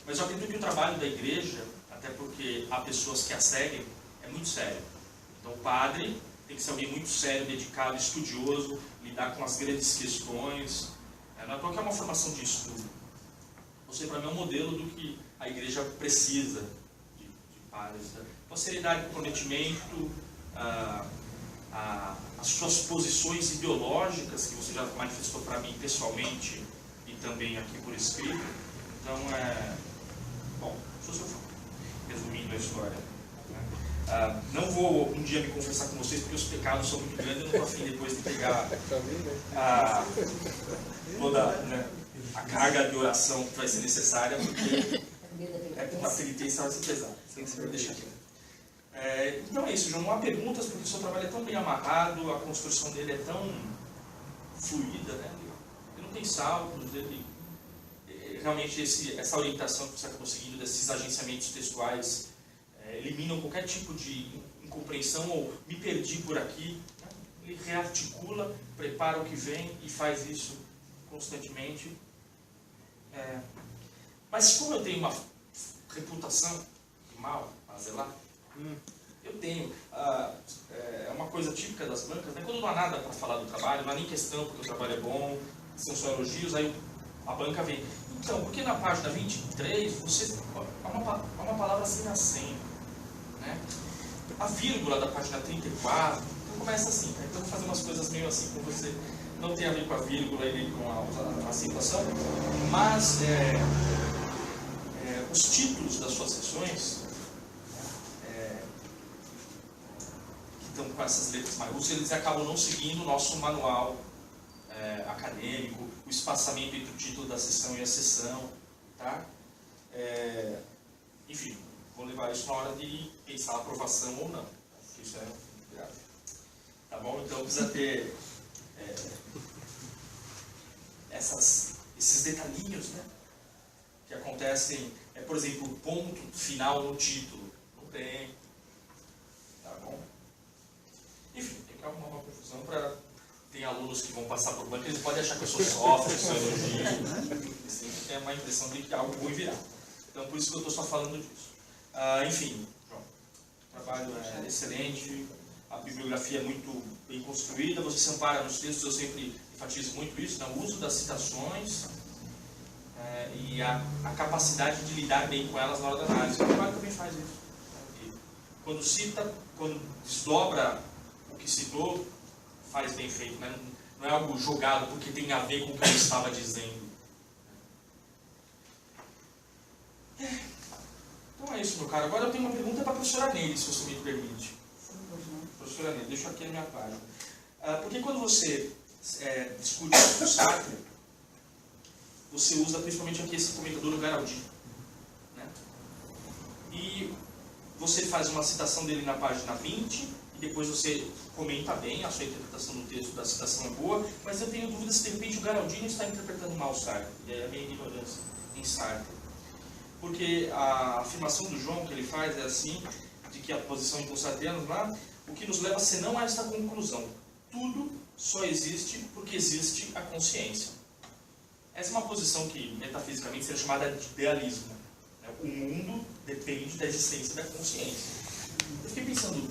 mas eu acredito que o trabalho da igreja, até porque há pessoas que a seguem, é muito sério. Então o padre tem que ser alguém muito sério, dedicado, estudioso, lidar com as grandes questões. Não é porque é uma formação de estudo. Você, para mim, é um modelo do que a igreja precisa de padres. Então, seriedade, comprometimento, as suas posições ideológicas, que você já manifestou para mim pessoalmente e também aqui por escrito. Então, bom, sou seu fã, resumindo a história. Não vou um dia me confessar com vocês, porque os pecados são muito grandes, eu não estou afim depois de pegar toda a carga de oração que vai ser necessária, porque uma penitência vai ser pesada. Vou deixar aqui. Então é isso, João. Não há perguntas, porque o seu trabalho é tão bem amarrado, a construção dele é tão fluida, né? Ele não tem saltos, realmente essa orientação que você acabou seguindo, desses agenciamentos textuais, eliminam qualquer tipo de incompreensão ou me perdi por aqui. Né? Ele rearticula, prepara o que vem e faz isso constantemente. Mas como eu tenho uma reputação de mal a zelar, eu tenho. É uma coisa típica das bancas, né? Quando não há nada para falar do trabalho, não há nem questão porque o trabalho é bom, são só elogios, aí a banca vem. Então, porque na página 23 você há uma palavra sem acento, né? A vírgula da página 34 então começa assim, né? Então eu vou fazer umas coisas meio assim com você, não tem a ver com a vírgula e nem com a acentuação, mas os títulos das suas sessões que estão com essas letras maiúsculas, eles acabam não seguindo o nosso manual acadêmico, o espaçamento entre o título da sessão e a sessão, tá? Enfim, vou levar isso na hora de pensar a aprovação ou não, porque isso é grave. Tá bom? Então precisa ter esses detalhinhos, né? Que acontecem, por exemplo, o ponto final no título. Não tem. Tá bom? Enfim, tem que arrumar uma confusão para... Tem alunos que vão passar por banco, eles podem achar que eu sou software, sou elogio. Eles sempre têm uma impressão de que algo ruim virá. Então, por isso que eu estou só falando disso. Enfim, João, o trabalho é excelente, a bibliografia é muito bem construída, você se ampara nos textos, eu sempre enfatizo muito isso, o uso das citações e a capacidade de lidar bem com elas na hora da análise. O trabalho também faz isso. E quando cita, quando desdobra o que citou, faz bem feito, né? Não é algo jogado porque tem a ver com o que eu estava dizendo. Então é isso, meu caro. Agora eu tenho uma pergunta para a professora Neide, se você me permite. Professora Neide, deixa aqui a minha página. Porque quando você discute o Sartre, você usa principalmente aqui esse comentador, o Garaldi, né? E você faz uma citação dele na página 20, e depois você comenta bem, a sua interpretação do texto da citação é boa, mas eu tenho dúvida se de repente o Garaldi não está interpretando mal o Sartre, e é a minha ignorância em Sartre. Porque a afirmação do João que ele faz é assim, de que a posição sartriana lá, o que nos leva senão a esta conclusão: tudo só existe porque existe a consciência. Essa é uma posição que metafisicamente seria chamada de idealismo, né? O mundo depende da existência da consciência. Eu fiquei pensando,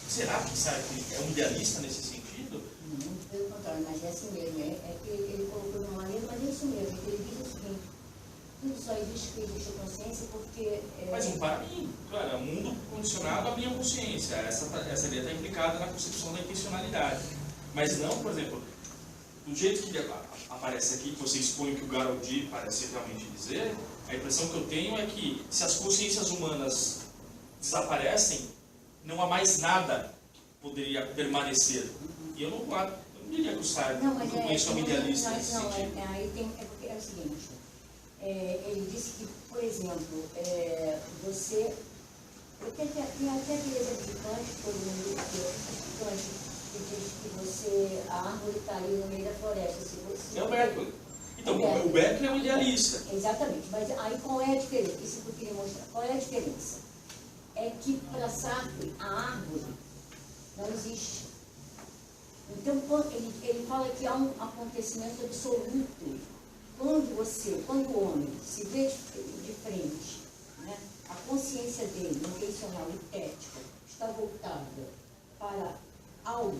será que Sartre é um idealista nesse sentido? Não, pelo contrário, mas é assim mesmo. É que ele colocou numa maneira, mas é isso mesmo. Ele diz o seguinte: tudo só existe porque existe a consciência, porque... Mas não para mim. Claro, é um mundo condicionado à minha consciência. Essa ideia está implicada na concepção da intencionalidade. Mas não, por exemplo, do jeito que aparece aqui, que você expõe o que o Garaldi parece realmente dizer, a impressão que eu tenho é que se as consciências humanas desaparecem, não há mais nada que poderia permanecer. E eu não diria que o Sartre não conhece um idealista nesse sentido. Porque é o seguinte, ele disse que, por exemplo, você... Tem até aquele exemplo de Kant, que todo mundo Kant, que diz que a árvore está ali no meio da floresta. É o Berkeley. Então, o Berkeley é um idealista. Exatamente, mas aí qual é a diferença? Isso que eu queria mostrar. Qual é a diferença? É que para Sartre a árvore não existe. Então, ele fala que há um acontecimento absoluto. Quando o homem se vê de frente, né, a consciência dele, intencional e ética, está voltada para algo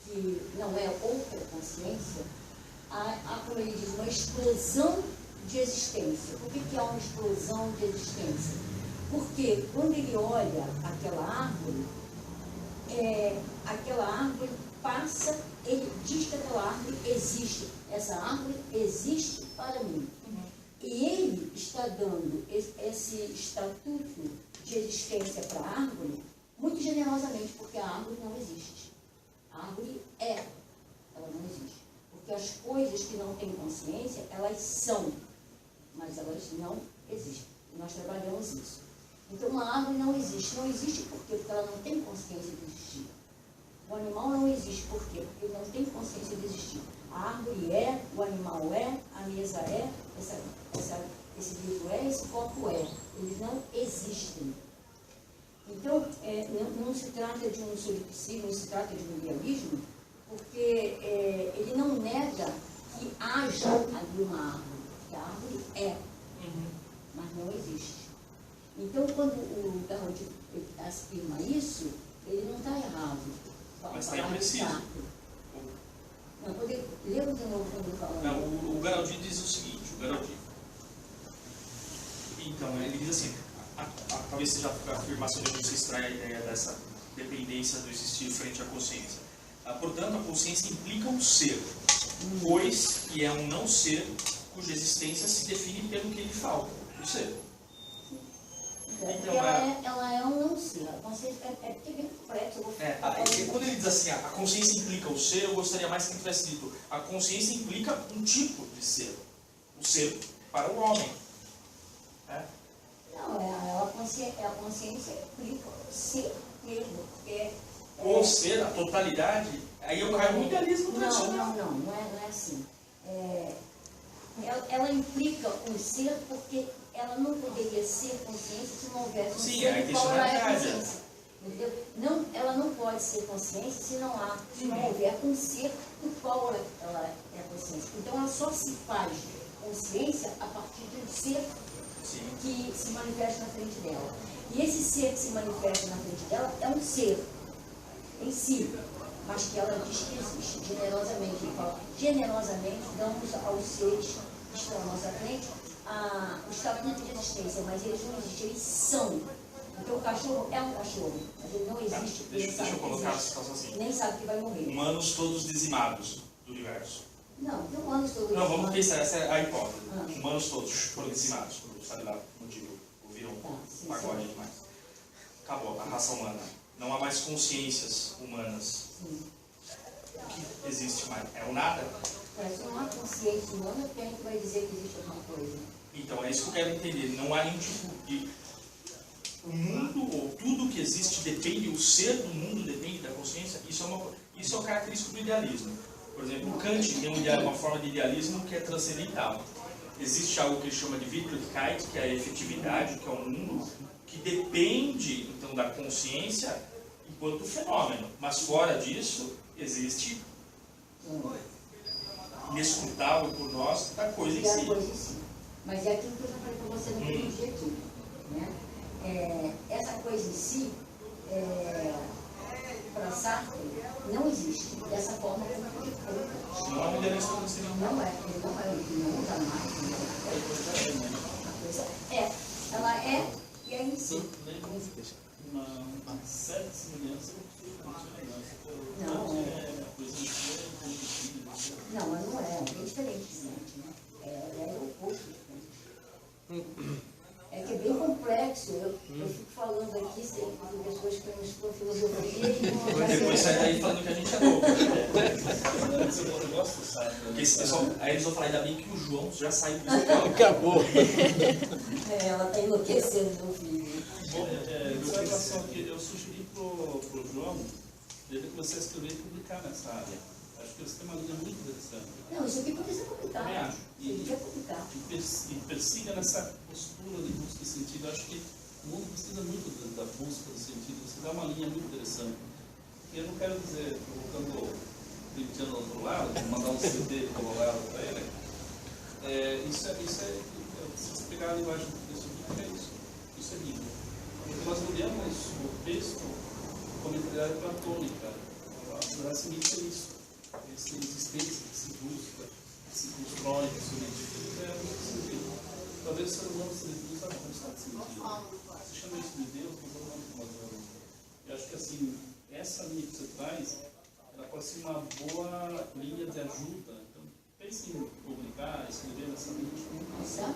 que não é outra consciência, há, como ele diz, uma explosão de existência. Por que há uma explosão de existência? Porque quando ele olha aquela árvore passa, ele diz que aquela árvore existe. Essa árvore existe para mim. E ele está dando esse estatuto de existência para a árvore muito generosamente, porque a árvore não existe. A árvore ela não existe. Porque as coisas que não têm consciência, elas são, mas elas não existem. E nós trabalhamos isso. Então, uma árvore não existe. Não existe por quê? Porque ela não tem consciência de existir. O animal não existe por quê? Porque ele não tem consciência de existir. A árvore o animal a mesa esse livro esse copo Eles não existem. Então, não se trata de um solipsismo, não se trata de um idealismo, porque ele não nega que haja ali uma árvore, que a árvore mas não existe. Então, quando o Garaldi afirma isso, ele não está errado. Mas está impreciso. Não, poder ler de novo quando ele fala. Não, o Garaldi diz o seguinte, então, ele diz assim, talvez seja a afirmação de onde se extrai a ideia dessa dependência do existir frente à consciência. Portanto, a consciência implica um ser, pois que é um não ser cuja existência se define pelo que lhe falta, o ser. Então, ela é um não ser. A consciência é bem complexo. Quando ele diz assim, a consciência implica o ser, eu gostaria mais que ele tivesse dito, a consciência implica um tipo de ser, o ser para o homem. Não, a consciência implica o ser mesmo. O ser, a totalidade, aí eu caio no idealismo tradicional. Não é assim. Ela implica um ser porque ela não poderia ser consciência se não houvesse um ser do qual ela é consciência. Entendeu? Não, ela não pode ser consciência se não houver um ser do qual ela é consciência. Então ela só se faz consciência a partir de um ser que se manifesta na frente dela. E esse ser que se manifesta na frente dela é um ser em si, mas que ela diz que existe generosamente. Ele fala, generosamente damos aos seres que estão à nossa frente o estatuto de existência, mas eles não existem, eles são. Então o cachorro é um cachorro, mas ele não existe. Deixa eu colocar a situação assim. Nem sabe que vai morrer. Humanos todos dizimados do universo. Não humanos todos dizimados. Não, vamos pensar, essa é a hipótese. Humanos todos foram dizimados, sabe lá o motivo, ouviram um pagode demais. Acabou a raça humana. Não há mais consciências humanas. O que existe mais? É o nada? Se não há consciência humana, quem é que vai dizer que existe alguma coisa? Então, é isso que eu quero entender. Não há nenhum tipo de... O mundo, ou tudo que existe, depende, o ser do mundo depende da consciência. Isso é uma característica do idealismo. Por exemplo, o Kant tem uma forma de idealismo que é transcendental. Existe algo que ele chama de Wirklichkeit, que é a efetividade, que é um mundo que depende, então, da consciência enquanto fenômeno. Mas fora disso, existe, inescrutável por nós, da coisa em si. Mas é aquilo que eu já falei para você no primeiro dia aqui. Né? Essa coisa em si, para Sartre, não existe dessa forma como foi colocado. Não é uma liderança transcendental. Ele não usa mais. A coisa ela é e é em si. Uma certa semelhança com a Não, coisa em si é competida. não, mas não é bem diferente. É o oposto. É que é bem complexo. Eu fico falando aqui sempre com pessoas que não estudam filosofia e não Depois sai daí falando que a gente é louco. Eu gosto, sabe? Porque esse pessoal, aí eles vão falar, ainda bem que o João já saiu do escola. Acabou. ela está enlouquecendo, meu filho. Bom, observação que eu sugeri para o João, ele começar a escrever e publicar nessa área. Acho que você tem uma linha muito interessante. Não, isso aqui precisa publicar. Também acho. Isso aqui é publicar. E persiga nessa postura de busca de sentido. Eu acho que o mundo precisa muito da busca de sentido. Você dá uma linha muito interessante. E eu não quero dizer, colocando o Cristiano do outro lado, mandar um CD colorado para ele. Isso é, se você pegar a linguagem desse livro, é isso. Isso é Bíblia. Porque nós olhamos o texto como literária platônica. A graça é isso. Essa existência que se busca, que se constrói, que se identifica, é muito sentido. Talvez o ser humano se reduz a um estado de sentido. Você chama isso de Deus, mas eu não como eu acho que assim, essa linha que você traz, ela pode ser uma boa linha de ajuda. Então, pense em publicar, escrever nessa linha. Exato.